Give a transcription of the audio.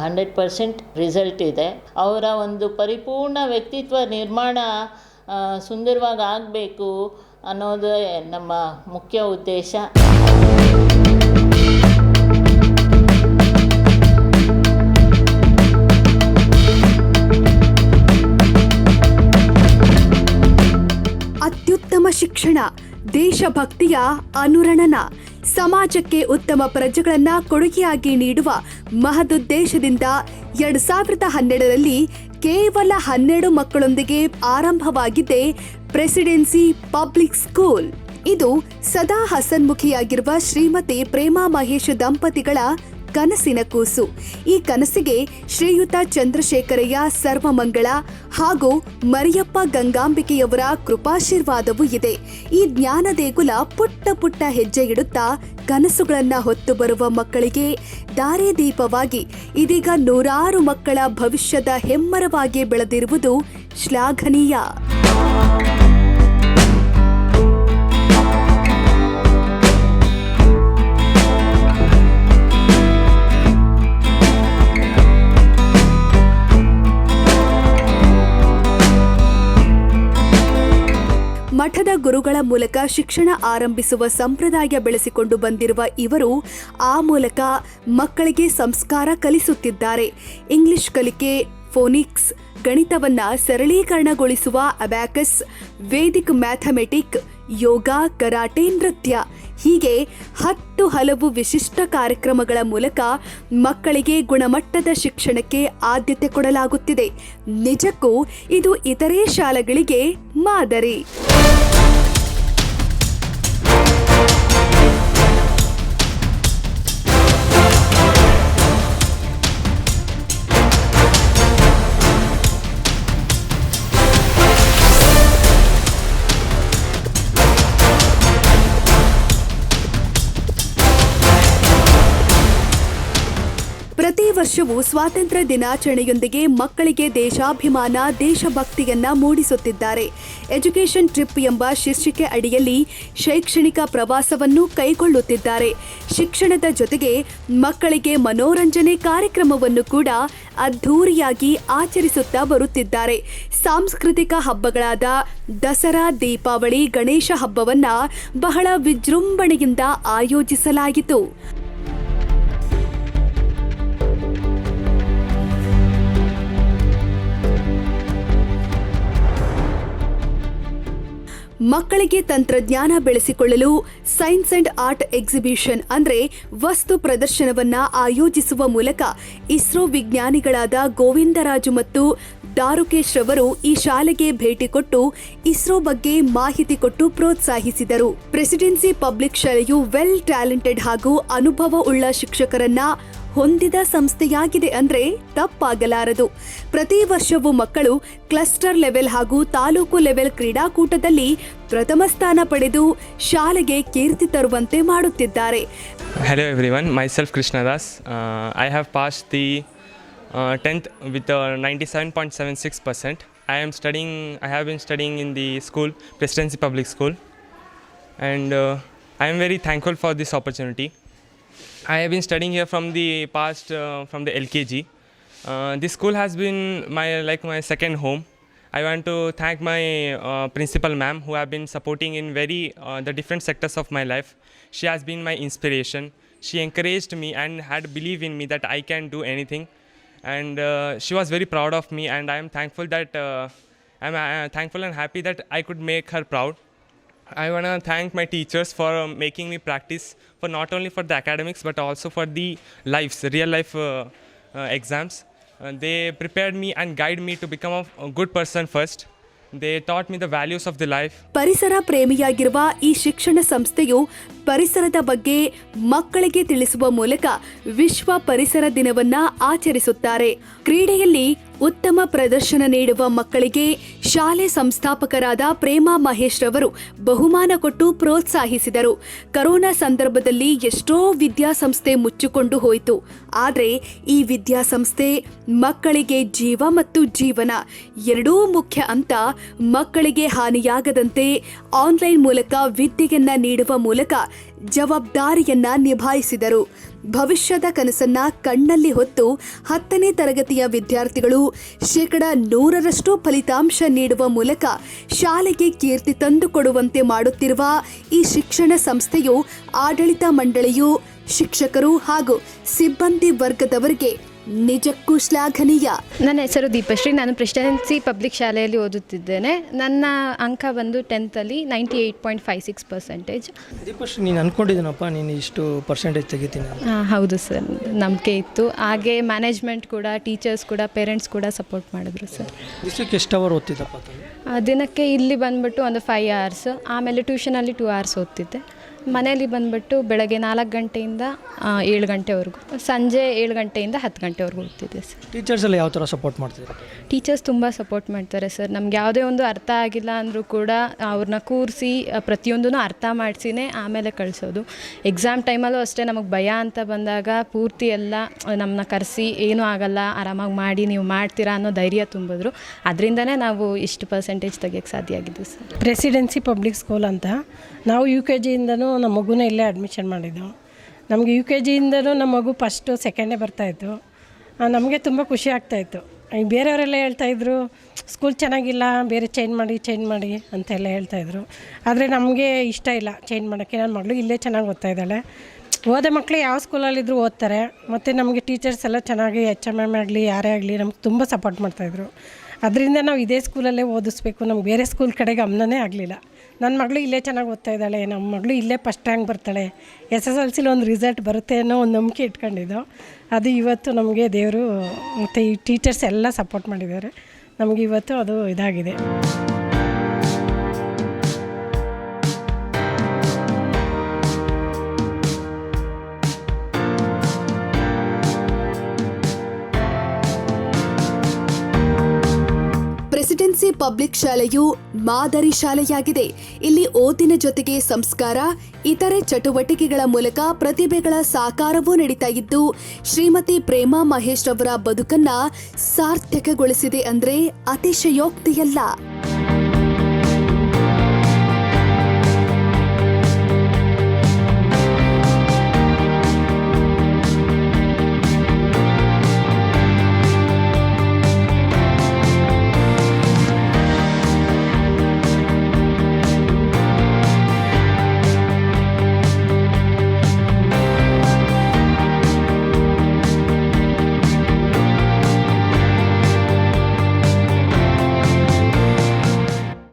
100% result ಇದೆ. ಅವರ ಒಂದು ಪರಿಪೂರ್ಣ ವ್ಯಕ್ತಿತ್ವ ನಿರ್ಮಾಣ ಸುಂದರವಾಗಿ ಆಗಬೇಕು ಅನ್ನೋದು ನಮ್ಮ ಮುಖ್ಯ ಉದ್ದೇಶ. ಅತ್ಯುತ್ತಮ ಶಿಕ್ಷಣ, ದೇಶಭಕ್ತಿಯ ಅನುರಣನ, ಸಮಾಜಕ್ಕೆ ಉತ್ತಮ ಪ್ರಜೆಗಳನ್ನು ಕೊಡುಗೆಯಾಗಿ ನೀಡುವ ಮಹದುದ್ದೇಶದಿಂದ 2012ರಲ್ಲಿ ಕೇವಲ 12 ಮಕ್ಕಳೊಂದಿಗೆ ಆರಂಭವಾಗಿದೆ ಪ್ರೆಸಿಡೆನ್ಸಿ ಪಬ್ಲಿಕ್ ಸ್ಕೂಲ್. ಇದು ಸದಾ ಹಸನ್ಮುಖಿಯಾಗಿರುವ ಶ್ರೀಮತಿ ಪ್ರೇಮಾ ಮಹೇಶ್ ದಂಪತಿಗಳ ಕನಸಿನ ಕೂಸು. ಈ ಕನಸಿಗೆ ಶ್ರೀಯುತ ಚಂದ್ರಶೇಖರಯ್ಯ ಸರ್ವಮಂಗಳ ಹಾಗೂ ಮರಿಯಪ್ಪ ಗಂಗಾಂಬಿಕೆಯವರ ಕೃಪಾಶೀರ್ವಾದವೂ ಇದೆ. ಈ ಜ್ಞಾನ ದೇಗುಲ ಪುಟ್ಟ ಪುಟ್ಟ ಹೆಜ್ಜೆ ಇಡುತ್ತಾ ಕನಸುಗಳನ್ನ ಹೊತ್ತು ಬರುವ ಮಕ್ಕಳಿಗೆ ದಾರಿದೀಪವಾಗಿ ಇದೀಗ 100 ಮಕ್ಕಳ ಭವಿಷ್ಯದ ಹೆಮ್ಮರವಾಗಿ ಬೆಳೆದಿರುವುದು ಶ್ಲಾಘನೀಯ. ಮಠದ ಗುರುಗಳ ಮೂಲಕ ಶಿಕ್ಷಣ ಆರಂಭಿಸುವ ಸಂಪ್ರದಾಯ ಬೆಳೆಸಿಕೊಂಡು ಬಂದಿರುವ ಇವರು ಆ ಮೂಲಕ ಮಕ್ಕಳಿಗೆ ಸಂಸ್ಕಾರ ಕಲಿಸುತ್ತಿದ್ದಾರೆ. ಇಂಗ್ಲಿಷ್ ಕಲಿಕೆ, ಫೋನಿಕ್ಸ್, ಗಣಿತವನ್ನ ಸರಳೀಕರಣಗೊಳಿಸುವ ಅಬ್ಯಾಕಸ್, ವೇದಿಕ್ ಮ್ಯಾಥಮೆಟಿಕ್, ಯೋಗ, ಕರಾಟೆ, ನೃತ್ಯ ಹೀಗೆ 10 ಹಲವು ವಿಶಿಷ್ಟ ಕಾರ್ಯಕ್ರಮಗಳ ಮೂಲಕ ಮಕ್ಕಳಿಗೆ ಗುಣಮಟ್ಟದ ಶಿಕ್ಷಣಕ್ಕೆ ಆದ್ಯತೆ ಕೊಡಲಾಗುತ್ತಿದೆ. ನಿಜಕ್ಕೂ ಇದು ಇತರೆ ಶಾಲೆಗಳಿಗೆ ಮಾದರಿ. ಪ್ರತಿ ವರ್ಷವೂ ಸ್ವಾತಂತ್ರ್ಯ ದಿನಾಚರಣೆಯೊಂದಿಗೆ ಮಕ್ಕಳಿಗೆ ದೇಶಾಭಿಮಾನ, ದೇಶಭಕ್ತಿಯನ್ನ ಮೂಡಿಸುತ್ತಿದ್ದಾರೆ. ಎಜುಕೇಷನ್ ಟ್ರಿಪ್ ಎಂಬ ಶೀರ್ಷಿಕೆ ಅಡಿಯಲ್ಲಿ ಶೈಕ್ಷಣಿಕ ಪ್ರವಾಸವನ್ನು ಕೈಗೊಳ್ಳುತ್ತಿದ್ದಾರೆ. ಶಿಕ್ಷಣದ ಜೊತೆಗೆ ಮಕ್ಕಳಿಗೆ ಮನೋರಂಜನೆ ಕಾರ್ಯಕ್ರಮವನ್ನು ಕೂಡ ಅದ್ಧೂರಿಯಾಗಿ ಆಚರಿಸುತ್ತಾ ಬರುತ್ತಿದ್ದಾರೆ. ಸಾಂಸ್ಕೃತಿಕ ಹಬ್ಬಗಳಾದ ದಸರಾ, ದೀಪಾವಳಿ, ಗಣೇಶ ಹಬ್ಬವನ್ನ ಬಹಳ ವಿಜೃಂಭಣೆಯಿಂದ ಆಯೋಜಿಸಲಾಯಿತು. ಮಕ್ಕಳಿಗೆ ತಂತ್ರಜ್ಞಾನ ಬೆಳೆಸಿಕೊಳ್ಳಲು ಸೈನ್ಸ್ ಅಂಡ್ ಆರ್ಟ್ ಎಕ್ಸಿಬಿಷನ್ ಅಂದ್ರೆ ವಸ್ತು ಪ್ರದರ್ಶನವನ್ನ ಆಯೋಜಿಸುವ ಮೂಲಕ ಇಸ್ರೋ ವಿಜ್ಞಾನಿಗಳಾದ ಗೋವಿಂದರಾಜು ಮತ್ತು ದಾರುಕೇಶ್ ರವರು ಈ ಶಾಲೆಗೆ ಭೇಟಿ ಕೊಟ್ಟು ಇಸ್ರೋ ಬಗ್ಗೆ ಮಾಹಿತಿ ಕೊಟ್ಟು ಪ್ರೋತ್ಸಾಹಿಸಿದರು. ಪ್ರೆಸಿಡೆನ್ಸಿ ಪಬ್ಲಿಕ್ ಶಾಲೆಯು ವೆಲ್ ಟ್ಯಾಲೆಂಟೆಡ್ ಹಾಗೂ ಅನುಭವ ಉಳ್ಳ ಶಿಕ್ಷಕರನ್ನ ಹೊಂದಿದ ಸಂಸ್ಥೆಯಾಗಿದೆ ಅಂದ್ರೆ ತಪ್ಪಾಗಲಾರದು. ಪ್ರತಿ ವರ್ಷವೂ ಮಕ್ಕಳು ಕ್ಲಸ್ಟರ್ ಲೆವೆಲ್ ಹಾಗೂ ತಾಲೂಕು ಲೆವೆಲ್ ಕ್ರೀಡಾಕೂಟದಲ್ಲಿ ಪ್ರಥಮ ಸ್ಥಾನ ಪಡೆದು ಶಾಲೆಗೆ ಕೀರ್ತಿ ತರುವಂತೆ ಮಾಡುತ್ತಿದ್ದಾರೆ. Hello everyone, myself Krishnadas. I have passed the 10th with 97.76%. I have been studying in the school, Presidency Public School, and I am very thankful for this opportunity. I have been studying here from the past, from the LKG. This school has been my second home. I want to thank my principal ma'am who have been supporting in the different sectors of my life. She has been my inspiration. She encouraged me and had belief in me that I can do anything. And she was very proud of me, and I am thankful that I'm thankful and happy that I could make her proud. I want to thank my teachers for making me practice for not only for the academics but also for the real life exams. They prepared me and guided me to become a good person first. They taught me the values of the life. ಪರಿಸರ ಪ್ರೇಮಿಯಾಗಿರುವ ಈ ಶಿಕ್ಷಣ ಸಂಸ್ಥೆಯು ಪರಿಸರದ ಬಗ್ಗೆ ಮಕ್ಕಳಿಗೆ ತಿಳಿಸುವ ಮೂಲಕ ವಿಶ್ವ ಪರಿಸರ ದಿನವನ್ನ ಆಚರಿಸುತ್ತಾರೆ. ಕ್ರೀಡೆಯಲ್ಲಿ ಉತ್ತಮ ಪ್ರದರ್ಶನ ನೀಡುವ ಮಕ್ಕಳಿಗೆ ಶಾಲೆ ಸಂಸ್ಥಾಪಕರಾದ ಪ್ರೇಮಾ ಮಹೇಶ್ ರವರು ಬಹುಮಾನ ಕೊಟ್ಟು ಪ್ರೋತ್ಸಾಹಿಸಿದರು. ಕರೋನಾ ಸಂದರ್ಭದಲ್ಲಿ ಎಷ್ಟೋ ವಿದ್ಯಾಸಂಸ್ಥೆ ಮುಚ್ಚಿಕೊಂಡು ಹೋಯಿತು. ಆದರೆ ಈ ವಿದ್ಯಾಸಂಸ್ಥೆ ಮಕ್ಕಳಿಗೆ ಜೀವ ಮತ್ತು ಜೀವನ ಎರಡೂ ಮುಖ್ಯ ಅಂತ ಮಕ್ಕಳಿಗೆ ಹಾನಿಯಾಗದಂತೆ ಆನ್ಲೈನ್ ಮೂಲಕ ವಿದ್ಯೆಯನ್ನ ನೀಡುವ ಮೂಲಕ ಜವಾಬ್ದಾರಿಯನ್ನ ನಿಭಾಯಿಸಿದರು. ಭವಿಷ್ಯದ ಕನಸನ್ನ ಕಣ್ಣಲ್ಲಿ ಹೊತ್ತು 10ನೇ ತರಗತಿಯ ವಿದ್ಯಾರ್ಥಿಗಳು 100% ಫಲಿತಾಂಶ ನೀಡುವ ಮೂಲಕ ಶಾಲೆಗೆ ಕೀರ್ತಿ ತಂದುಕೊಡುವಂತೆ ಮಾಡುತ್ತಿರುವ ಈ ಶಿಕ್ಷಣ ಸಂಸ್ಥೆಯು ಆಡಳಿತ ಮಂಡಳಿಯು ಶಿಕ್ಷಕರು ಹಾಗೂ ಸಿಬ್ಬಂದಿ ವರ್ಗದವರಿಗೆ ನಿಜಕ್ಕೂ ಶ್ಲಾಘನೀಯ. ನನ್ನ ಹೆಸರು ದೀಪಶ್ರೀ. ನಾನು ಪ್ರೆಸಿಡೆನ್ಸಿ ಪಬ್ಲಿಕ್ ಶಾಲೆಯಲ್ಲಿ ಓದುತ್ತಿದ್ದೇನೆ. ನನ್ನ ಅಂಕ ಬಂದು 10th 98.56%. ದೀಪಶ್ರೀ, ನೀನು ಅಂದ್ಕೊಂಡಿದ್ದೀನಪ್ಪ ನೀನು ಇಷ್ಟು ಪರ್ಸೆಂಟೇಜ್ ತೆಗಿತೀನಿ? ಹೌದು ಸರ್, ನಂಬಿಕೆ ಇತ್ತು. ಹಾಗೆ ಮ್ಯಾನೇಜ್ಮೆಂಟ್ ಕೂಡ, ಟೀಚರ್ಸ್ ಕೂಡ, ಪೇರೆಂಟ್ಸ್ ಕೂಡ ಸಪೋರ್ಟ್ ಮಾಡಿದ್ರು ಸರ್. ದಿವಸಕ್ಕೆ ಎಷ್ಟು ಅವರ್ ಓದ್ತಿದ್ದಪ್ಪ? ದಿನಕ್ಕೆ ಇಲ್ಲಿ ಬಂದುಬಿಟ್ಟು ಒಂದು 5 hours, ಆಮೇಲೆ ಟ್ಯೂಷನಲ್ಲಿ 2 hours ಓದ್ತಿದ್ದೆ. ಮನೆಯಲ್ಲಿ ಬಂದುಬಿಟ್ಟು ಬೆಳಗ್ಗೆ 4 ಗಂಟೆಯಿಂದ 7 ಗಂಟೆವರೆಗೂ, ಸಂಜೆ 7 ಗಂಟೆಯಿಂದ 10 ಗಂಟೆವರೆಗೂ ಓದ್ತಿದ್ದೆ ಸರ್. ಟೀಚರ್ಸ್ ಎಲ್ಲ ಯಾವ ಥರ ಸಪೋರ್ಟ್ ಮಾಡ್ತಿದ್ದಾರೆ? ಟೀಚರ್ಸ್ ತುಂಬ ಸಪೋರ್ಟ್ ಮಾಡ್ತಾರೆ ಸರ್. ನಮ್ಗೆ ಯಾವುದೇ ಒಂದು ಅರ್ಥ ಆಗಿಲ್ಲ ಅಂದರೂ ಕೂಡ ಅವ್ರನ್ನ ಕೂರಿಸಿ ಪ್ರತಿಯೊಂದೂ ಅರ್ಥ ಮಾಡಿಸಿನೇ ಆಮೇಲೆ ಕಳಿಸೋದು. ಎಕ್ಸಾಮ್ ಟೈಮಲ್ಲೂ ಅಷ್ಟೇ, ನಮಗೆ ಭಯ ಅಂತ ಬಂದಾಗ ಪೂರ್ತಿ ಎಲ್ಲ ನಮ್ಮನ್ನ ಕರೆಸಿ ಏನೂ ಆಗಲ್ಲ, ಆರಾಮಾಗಿ ಮಾಡಿ, ನೀವು ಮಾಡ್ತೀರಾ ಅನ್ನೋ ಧೈರ್ಯ ತುಂಬಿದ್ರು. ಅದರಿಂದನೇ ನಾವು ಇಷ್ಟು ಪರ್ಸೆಂಟೇಜ್ ತೆಗಿಯೋಕ್ಕೆ ಸಾಧ್ಯ ಆಗಿದ್ದು ಸರ್. ಪ್ರೆಸಿಡೆನ್ಸಿ ಪಬ್ಲಿಕ್ ಸ್ಕೂಲ್ ಅಂತ. ನಾವು UKGಯಿಂದನೂ ನಮ್ಮ ಮಗುನ ಇಲ್ಲೇ ಅಡ್ಮಿಷನ್ ಮಾಡಿದ್ದು. ನಮಗೆ UKGಯಿಂದನೂ ನಮ್ಮ ಮಗು ಫಸ್ಟು ಸೆಕೆಂಡೇ ಬರ್ತಾಯಿತ್ತು. ನಮಗೆ ತುಂಬ ಖುಷಿ ಆಗ್ತಾಯಿತ್ತು. ಬೇರೆಯವರೆಲ್ಲ ಹೇಳ್ತಾಯಿದ್ರು ಸ್ಕೂಲ್ ಚೆನ್ನಾಗಿಲ್ಲ, ಬೇರೆ ಚೇಂಜ್ ಮಾಡಿ ಅಂತೆಲ್ಲ ಹೇಳ್ತಾಯಿದ್ರು. ಆದರೆ ನಮಗೆ ಇಷ್ಟ ಇಲ್ಲ ಚೇಂಜ್ ಮಾಡೋಕ್ಕೆ. ನನ್ನ ಮಗಳು ಇಲ್ಲೇ ಚೆನ್ನಾಗಿ ಓದ್ತಾ ಇದ್ದಾಳೆ. ಓದೋ ಮಕ್ಕಳು ಯಾವ ಸ್ಕೂಲಲ್ಲಿದ್ದರೂ ಓದ್ತಾರೆ. ಮತ್ತು ನಮಗೆ ಟೀಚರ್ಸ್ ಎಲ್ಲ ಚೆನ್ನಾಗಿ HMM ಆಗಲಿ ಯಾರೇ ಆಗಲಿ ನಮ್ಗೆ ತುಂಬ ಸಪೋರ್ಟ್ ಮಾಡ್ತಾಯಿದ್ರು. ಅದರಿಂದ ನಾವು ಇದೇ ಸ್ಕೂಲಲ್ಲೇ ಓದಿಸ್ಬೇಕು, ನಮ್ಗೆ ಬೇರೆ ಸ್ಕೂಲ್ ಕಡೆ ಗಮನನೇ ಆಗಲಿಲ್ಲ. ನನ್ನ ಮಗಳು ಇಲ್ಲೇ ಚೆನ್ನಾಗಿ ಓದ್ತಾ ಇದ್ದಾಳೆ, ನಮ್ಮ ಮಗಳು ಇಲ್ಲೇ ಫಸ್ಟ್ ರ್ಯಾಂಕ್ ಬರ್ತಾಳೆ, SSLCಲಿ ಒಂದು ರಿಸಲ್ಟ್ ಬರುತ್ತೆ ಅನ್ನೋ ಒಂದು ನಂಬಿಕೆ ಇಟ್ಕೊಂಡಿದ್ದು. ಅದು ಇವತ್ತು ನಮಗೆ ದೇವರು ಮತ್ತು ಈ ಟೀಚರ್ಸ್ ಎಲ್ಲ ಸಪೋರ್ಟ್ ಮಾಡಿದ್ದಾರೆ. ನಮಗೆ ಇವತ್ತು ಅದು ಇದಾಗಿದೆ. ಪ್ರೆಸಿಡೆನ್ಸಿ ಪಬ್ಲಿಕ್ ಶಾಲೆಯು ಮಾದರಿ ಶಾಲೆಯಾಗಿದೆ. ಇಲ್ಲಿ ಓದಿನ ಜೊತೆಗೆ ಸಂಸ್ಕಾರ, ಇತರೆ ಚಟುವಟಿಕೆಗಳ ಮೂಲಕ ಪ್ರತಿಭೆಗಳ ಸಾಕಾರವೂ ನಡೀತಾ ಇದ್ದು, ಶ್ರೀಮತಿ ಪ್ರೇಮಾ ಮಹೇಶ್ ರವರ ಬದುಕನ್ನ ಸಾರ್ಥಕಗೊಳಿಸಿದೆ ಅಂದ್ರೆ ಅತಿಶಯೋಕ್ತಿಯಲ್ಲ.